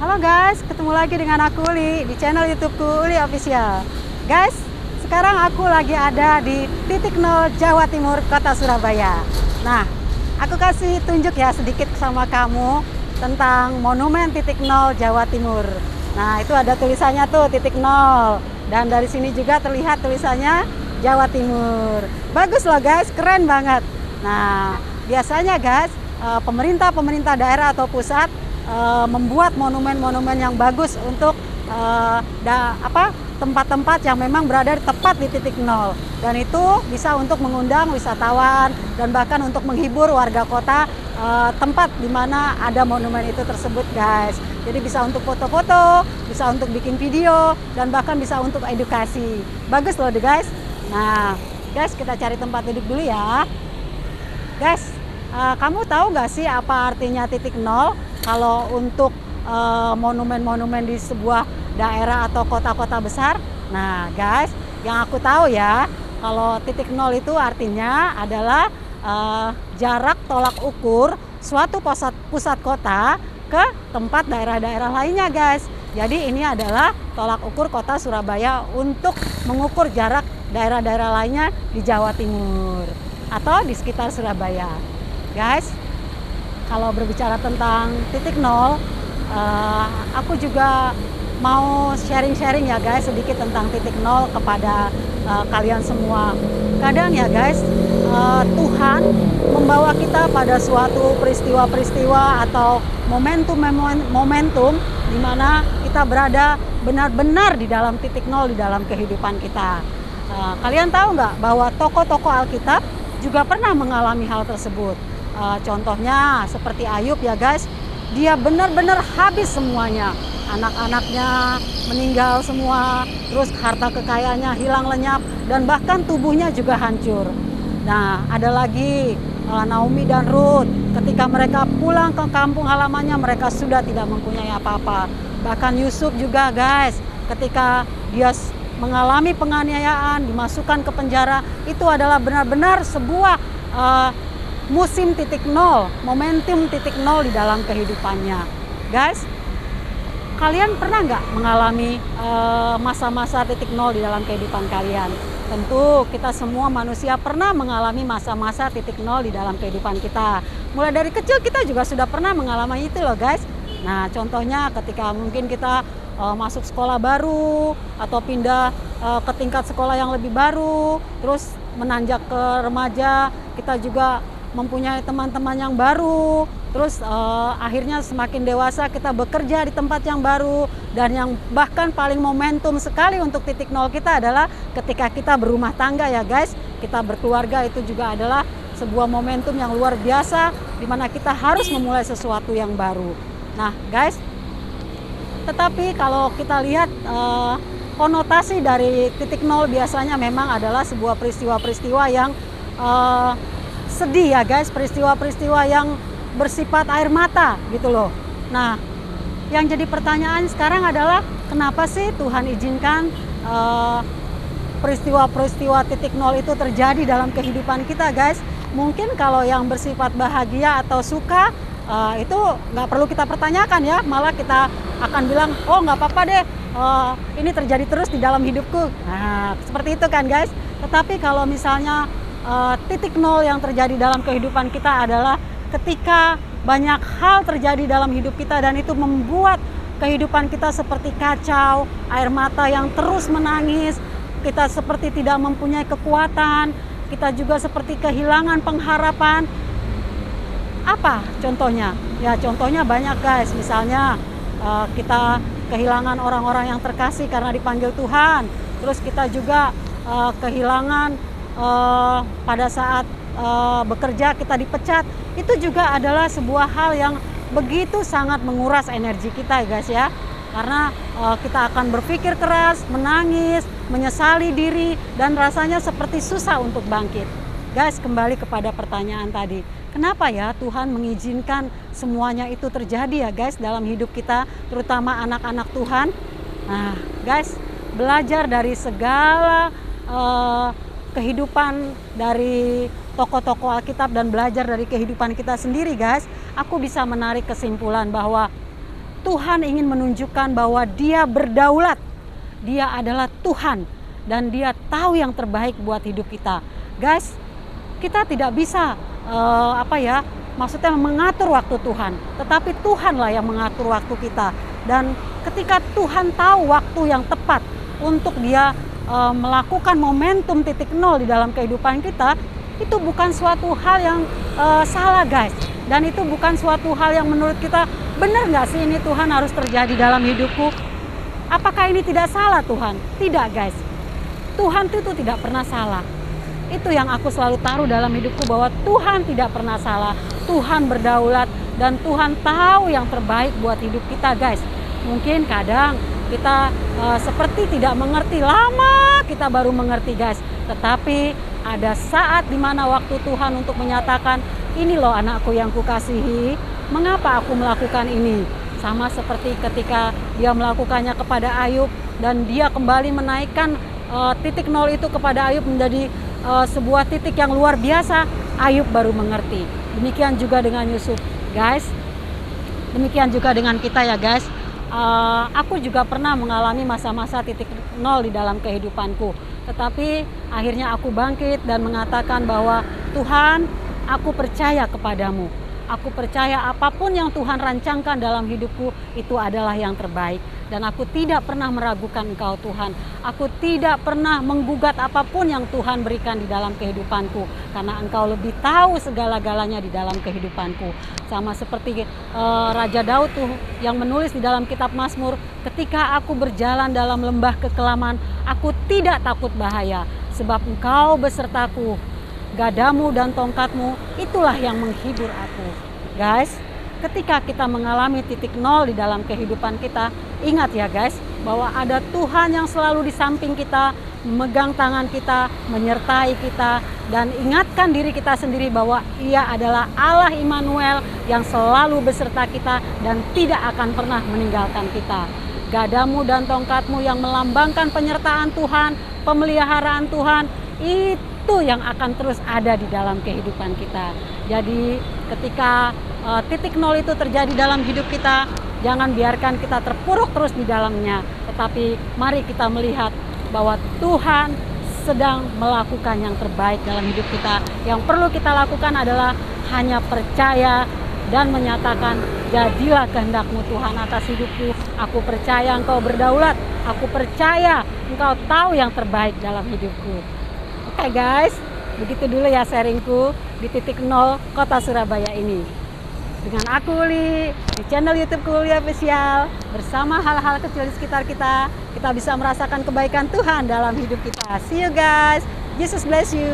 Halo guys, ketemu lagi dengan aku Uli di channel YouTubeku Uli Official. Guys, sekarang aku lagi ada di titik nol Jawa Timur, Kota Surabaya. Nah, aku kasih tunjuk ya sedikit sama kamu tentang monumen titik nol Jawa Timur. Nah, itu ada tulisannya tuh titik nol, dan dari sini juga terlihat tulisannya Jawa Timur. Bagus loh guys, keren banget. Nah, biasanya guys, pemerintah daerah atau pusat membuat monumen-monumen yang bagus untuk tempat-tempat yang memang berada tepat di titik nol, dan itu bisa untuk mengundang wisatawan dan bahkan untuk menghibur warga kota tempat di mana ada monumen itu tersebut guys. Jadi bisa untuk foto-foto, bisa untuk bikin video, dan bahkan bisa untuk edukasi. Bagus loh guys. Nah guys, kita cari tempat duduk dulu ya guys. Kamu tahu nggak sih apa artinya titik nol kalau untuk monumen-monumen di sebuah daerah atau kota-kota besar? Nah guys, yang aku tahu ya, kalau titik nol itu artinya adalah jarak tolak ukur suatu pusat kota ke tempat daerah-daerah lainnya guys. Jadi ini adalah tolak ukur kota Surabaya untuk mengukur jarak daerah-daerah lainnya di Jawa Timur atau di sekitar Surabaya. Guys, kalau berbicara tentang titik nol, aku juga mau sharing-sharing ya guys sedikit tentang titik nol kepada kalian semua. Kadang ya guys, Tuhan membawa kita pada suatu peristiwa-peristiwa atau momentum di mana kita berada benar-benar di dalam titik nol di dalam kehidupan kita. Kalian tahu nggak bahwa tokoh-tokoh Alkitab juga pernah mengalami hal tersebut. Contohnya seperti Ayub ya guys, dia benar-benar habis semuanya. Anak-anaknya meninggal semua, terus harta kekayaannya hilang lenyap, dan bahkan tubuhnya juga hancur. Nah, ada lagi Naomi dan Ruth, ketika mereka pulang ke kampung halamannya, mereka sudah tidak mempunyai apa-apa. Bahkan Yusuf juga guys, ketika dia mengalami penganiayaan, dimasukkan ke penjara, itu adalah benar-benar sebuah musim titik nol, momentum titik nol di dalam kehidupannya. Guys, kalian pernah nggak mengalami masa-masa titik nol di dalam kehidupan kalian? Tentu kita semua manusia pernah mengalami masa-masa titik nol di dalam kehidupan kita. Mulai dari kecil kita juga sudah pernah mengalami itu loh guys. Nah contohnya ketika mungkin kita masuk sekolah baru atau pindah ke tingkat sekolah yang lebih baru, terus menanjak ke remaja, kita juga mempunyai teman-teman yang baru, terus akhirnya semakin dewasa kita bekerja di tempat yang baru, dan yang bahkan paling momentum sekali untuk titik nol kita adalah ketika kita berumah tangga ya guys. Kita berkeluarga, itu juga adalah sebuah momentum yang luar biasa di mana kita harus memulai sesuatu yang baru. Nah guys, tetapi kalau kita lihat konotasi dari titik nol biasanya memang adalah sebuah peristiwa-peristiwa yang sedih ya guys, peristiwa-peristiwa yang bersifat air mata gitu loh. Nah, yang jadi pertanyaan sekarang adalah kenapa sih Tuhan izinkan peristiwa-peristiwa titik nol itu terjadi dalam kehidupan kita guys? Mungkin kalau yang bersifat bahagia atau suka, itu nggak perlu kita pertanyakan ya, malah kita akan bilang, oh nggak apa-apa deh, ini terjadi terus di dalam hidupku. Nah, seperti itu kan guys. Tetapi kalau misalnya titik nol yang terjadi dalam kehidupan kita adalah ketika banyak hal terjadi dalam hidup kita, dan itu membuat kehidupan kita seperti kacau, air mata yang terus menangis, kita seperti tidak mempunyai kekuatan, kita juga seperti kehilangan pengharapan. Apa contohnya? Ya contohnya banyak guys, misalnya kita kehilangan orang-orang yang terkasih karena dipanggil Tuhan, terus kita juga kehilangan pada saat bekerja kita dipecat. Itu juga adalah sebuah hal yang begitu sangat menguras energi kita guys ya, karena kita akan berpikir keras, menangis, menyesali diri, dan rasanya seperti susah untuk bangkit. Guys, kembali kepada pertanyaan tadi, kenapa ya Tuhan mengizinkan semuanya itu terjadi ya guys dalam hidup kita, terutama anak-anak Tuhan? Nah guys, belajar dari segala kehidupan dari tokoh-tokoh Alkitab dan belajar dari kehidupan kita sendiri guys, aku bisa menarik kesimpulan bahwa Tuhan ingin menunjukkan bahwa Dia berdaulat. Dia adalah Tuhan dan Dia tahu yang terbaik buat hidup kita. Guys, kita tidak bisa maksudnya mengatur waktu Tuhan, tetapi Tuhanlah yang mengatur waktu kita. Dan ketika Tuhan tahu waktu yang tepat untuk Dia melakukan momentum titik nol di dalam kehidupan kita, itu bukan suatu hal yang salah guys. Dan itu bukan suatu hal yang menurut kita, benar nggak sih ini Tuhan harus terjadi dalam hidupku? Apakah ini tidak salah Tuhan? Tidak guys. Tuhan itu tidak pernah salah. Itu yang aku selalu taruh dalam hidupku, bahwa Tuhan tidak pernah salah. Tuhan berdaulat dan Tuhan tahu yang terbaik buat hidup kita guys. Mungkin kadang kita seperti tidak mengerti, lama kita baru mengerti guys. Tetapi ada saat dimana waktu Tuhan untuk menyatakan, ini loh anakku yang kukasihi, mengapa aku melakukan ini? Sama seperti ketika Dia melakukannya kepada Ayub, dan Dia kembali menaikkan titik nol itu kepada Ayub menjadi sebuah titik yang luar biasa. Ayub baru mengerti. Demikian juga dengan Yusuf guys. Demikian juga dengan kita ya guys. Aku juga pernah mengalami masa-masa titik nol di dalam kehidupanku. Tetapi akhirnya aku bangkit dan mengatakan bahwa Tuhan, aku percaya kepadamu. Aku percaya apapun yang Tuhan rancangkan dalam hidupku itu adalah yang terbaik. Dan aku tidak pernah meragukan Engkau Tuhan. Aku tidak pernah menggugat apapun yang Tuhan berikan di dalam kehidupanku. Karena Engkau lebih tahu segala-galanya di dalam kehidupanku. Sama seperti Raja Daud tuh yang menulis di dalam kitab Mazmur, ketika aku berjalan dalam lembah kekelaman, aku tidak takut bahaya. Sebab Engkau besertaku. Gadamu dan tongkatmu itulah yang menghibur aku. Guys, ketika kita mengalami titik nol di dalam kehidupan kita, ingat ya guys, bahwa ada Tuhan yang selalu di samping kita, memegang tangan kita, menyertai kita, dan ingatkan diri kita sendiri bahwa Ia adalah Allah Immanuel yang selalu beserta kita dan tidak akan pernah meninggalkan kita. Gadamu dan tongkatmu yang melambangkan penyertaan Tuhan, pemeliharaan Tuhan, itu yang akan terus ada di dalam kehidupan kita. Jadi ketika titik nol itu terjadi dalam hidup kita, jangan biarkan kita terpuruk terus di dalamnya. Tetapi mari kita melihat bahwa Tuhan sedang melakukan yang terbaik dalam hidup kita. Yang perlu kita lakukan adalah hanya percaya dan menyatakan, jadilah kehendak-Mu Tuhan atas hidupku. Aku percaya Engkau berdaulat. Aku percaya Engkau tahu yang terbaik dalam hidupku. Oke guys, begitu dulu ya sharingku di titik nol kota Surabaya ini. Dengan aku Uli, di channel YouTube Uli Official, bersama hal-hal kecil di sekitar kita, kita bisa merasakan kebaikan Tuhan dalam hidup kita. See you guys, Jesus bless you.